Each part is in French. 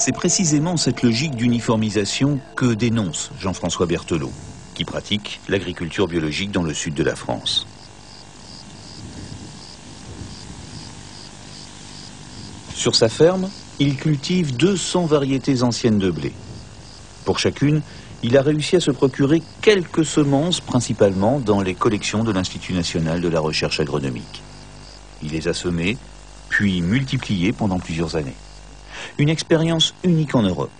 C'est précisément cette logique d'uniformisation que dénonce Jean-François Berthelot, qui pratique l'agriculture biologique dans le sud de la France. Sur sa ferme, il cultive 200 variétés anciennes de blé. Pour chacune, il a réussi à se procurer quelques semences, principalement dans les collections de l'Institut national de la recherche agronomique. Il les a semées, puis multipliées pendant plusieurs années. Une expérience unique en Europe.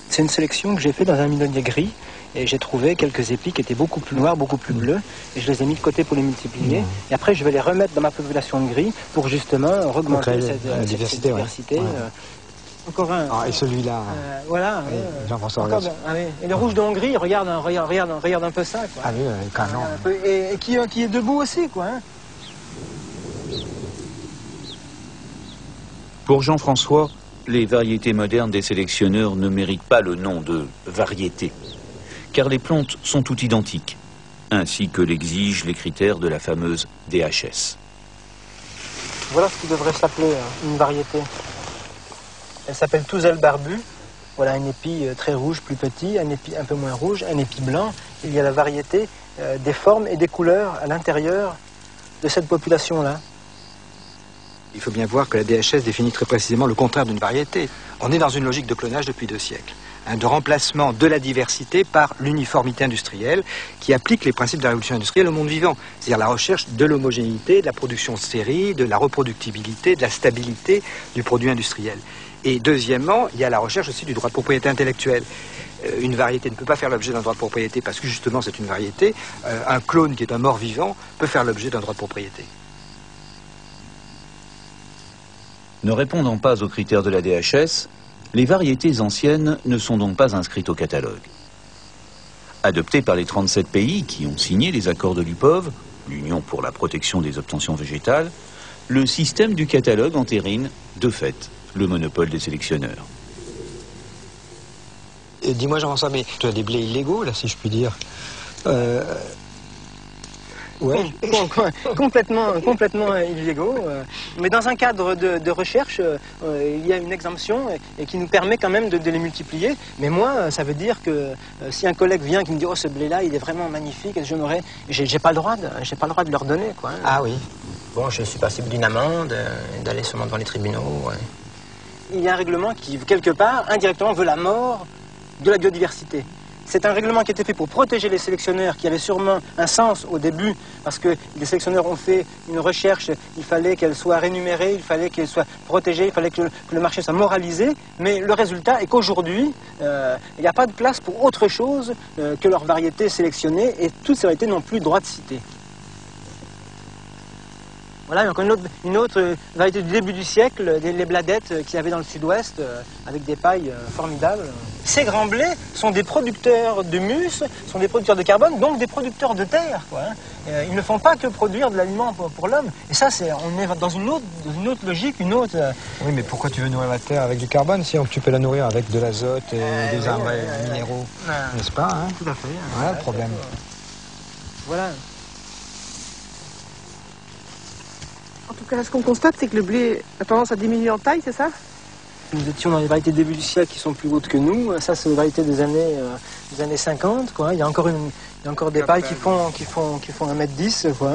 C'est une sélection que j'ai faite dans un midonnier gris et j'ai trouvé quelques épis qui étaient beaucoup plus noirs, beaucoup plus bleus et je les ai mis de côté pour les multiplier. Et après je vais les remettre dans ma population de gris pour justement augmenter cette diversité. Ouais. Encore un. Ah, et celui-là. Voilà. Jean-François. Et le rouge de Hongrie, regarde un peu ça. Quoi. Ah oui, canon. Et qui est debout aussi, quoi. Hein. Pour Jean-François, les variétés modernes des sélectionneurs ne méritent pas le nom de variété, car les plantes sont toutes identiques, ainsi que l'exigent les critères de la fameuse DHS. Voilà ce qui devrait s'appeler une variété. Elle s'appelle Touzel barbu. Voilà un épi très rouge, plus petit, un épi un peu moins rouge, un épi blanc. Il y a la variété des formes et des couleurs à l'intérieur de cette population-là. Il faut bien voir que la DHS définit très précisément le contraire d'une variété. On est dans une logique de clonage depuis 2 siècles, de remplacement de la diversité par l'uniformité industrielle qui applique les principes de la révolution industrielle au monde vivant. C'est-à-dire la recherche de l'homogénéité, de la production de série, de la reproductibilité, de la stabilité du produit industriel. Et deuxièmement, il y a la recherche aussi du droit de propriété intellectuelle. Une variété ne peut pas faire l'objet d'un droit de propriété parce que justement c'est une variété. Un clone qui est un mort vivant peut faire l'objet d'un droit de propriété. Ne répondant pas aux critères de la DHS, les variétés anciennes ne sont donc pas inscrites au catalogue. Adoptées par les 37 pays qui ont signé les accords de l'UPOV, l'Union pour la protection des obtentions végétales, le système du catalogue entérine, de fait, le monopole des sélectionneurs. Dis-moi Jean-François, mais tu as des blés illégaux là, si je puis dire. Ouais. Complètement illégaux. Mais dans un cadre de recherche, il y a une exemption et qui nous permet quand même de les multiplier. Mais moi, ça veut dire que si un collègue vient qui me dit « Oh, ce blé-là, il est vraiment magnifique », j'ai pas le droit de leur donner, quoi. Hein. Ah oui. Bon, je suis passible d'une amende, d'aller sûrement devant les tribunaux. Ouais. Il y a un règlement qui, quelque part, indirectement, veut la mort de la biodiversité. C'est un règlement qui a été fait pour protéger les sélectionneurs, qui avait sûrement un sens au début, parce que les sélectionneurs ont fait une recherche, il fallait qu'elle soit rémunérée, il fallait qu'elle soit protégée, il fallait que le marché soit moralisé, mais le résultat est qu'aujourd'hui, il n'y a pas de place pour autre chose que leurs variétés sélectionnées, et toutes ces variétés n'ont plus droit de citer. Voilà, il y a encore une autre variété du début du siècle, les bladettes qu'il y avait dans le sud-ouest, avec des pailles formidables. Ces grands blés sont des producteurs d'humus, sont des producteurs de carbone, donc des producteurs de terre, quoi, hein. Ils ne font pas que produire de l'aliment pour l'homme. Et ça, on est dans une autre logique, une autre... Oui, mais pourquoi tu veux nourrir la terre avec du carbone si tu peux la nourrir avec de l'azote et des engrais minéraux, n'est-ce pas, hein? Tout à fait. Voilà le problème. Voilà. En tout cas, ce qu'on constate, c'est que le blé a tendance à diminuer en taille, c'est ça? Nous étions dans les variétés début du siècle qui sont plus hautes que nous. Ça, c'est les variétés des années 50, quoi. Il y a encore des pailles qui font 1m10, quoi.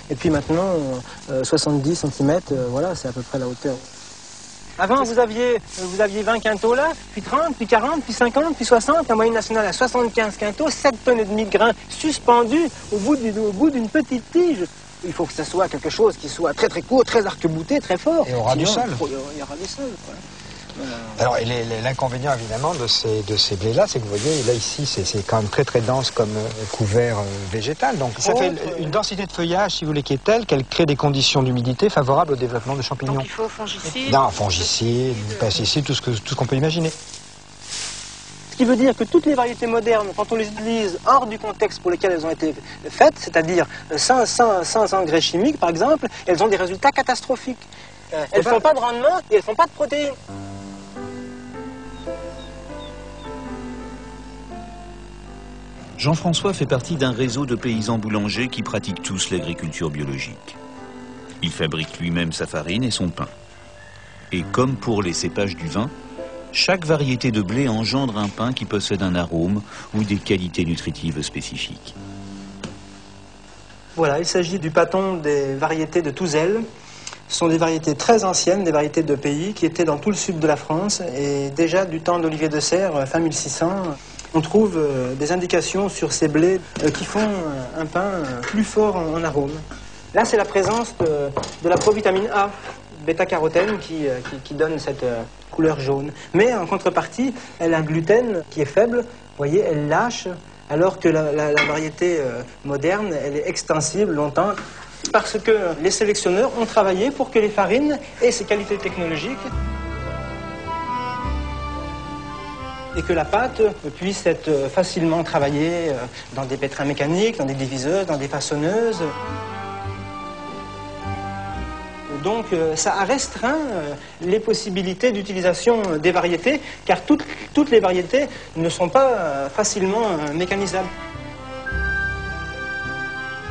Et puis maintenant, 70 cm, voilà, c'est à peu près la hauteur. Avant, vous aviez 20 quintaux là, puis 30, puis 40, puis 50, puis 60. La moyenne nationale à 75 quintaux, 7,5 tonnes de grains suspendus au bout d'une petite tige. Il faut que ce soit quelque chose qui soit très très court, très arc-bouté, très fort. Et aura du sol. Il y aura du sol, quoi. Alors, l'inconvénient évidemment de ces blés-là, c'est que vous voyez, là ici, c'est quand même très très dense comme couvert végétal. Donc ça fait une densité de feuillage, si vous voulez, qui est telle qu'elle crée des conditions d'humidité favorables au développement de champignons. Donc il faut fongicide. Non, fongicide, pesticide, tout ce qu'on peut imaginer. Ce qui veut dire que toutes les variétés modernes, quand on les utilise hors du contexte pour lequel elles ont été faites, c'est-à-dire sans engrais chimiques par exemple, elles ont des résultats catastrophiques. Elles ne font pas de rendement et elles ne font pas de protéines. Jean-François fait partie d'un réseau de paysans boulangers qui pratiquent tous l'agriculture biologique. Il fabrique lui-même sa farine et son pain. Et comme pour les cépages du vin, chaque variété de blé engendre un pain qui possède un arôme ou des qualités nutritives spécifiques. Voilà, il s'agit du pâton des variétés de Touzel. Ce sont des variétés très anciennes, des variétés de pays qui étaient dans tout le sud de la France. Et déjà du temps d'Olivier de Serres, fin 1600, on trouve des indications sur ces blés qui font un pain plus fort en arôme. Là, c'est la présence de la provitamine A, bêta-carotène, qui donne cette couleur jaune. Mais en contrepartie, elle a un gluten qui est faible. Vous voyez, elle lâche, alors que la variété moderne, elle est extensible longtemps. Parce que les sélectionneurs ont travaillé pour que les farines aient ces qualités technologiques et que la pâte puisse être facilement travaillée dans des pétrins mécaniques, dans des diviseuses, dans des façonneuses. Donc ça a restreint les possibilités d'utilisation des variétés, car toutes les variétés ne sont pas facilement mécanisables.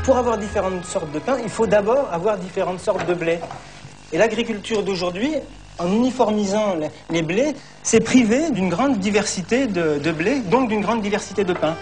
Pour avoir différentes sortes de pain, il faut d'abord avoir différentes sortes de blé. Et l'agriculture d'aujourd'hui, en uniformisant les blés, s'est privée d'une grande diversité de blés, donc d'une grande diversité de pain.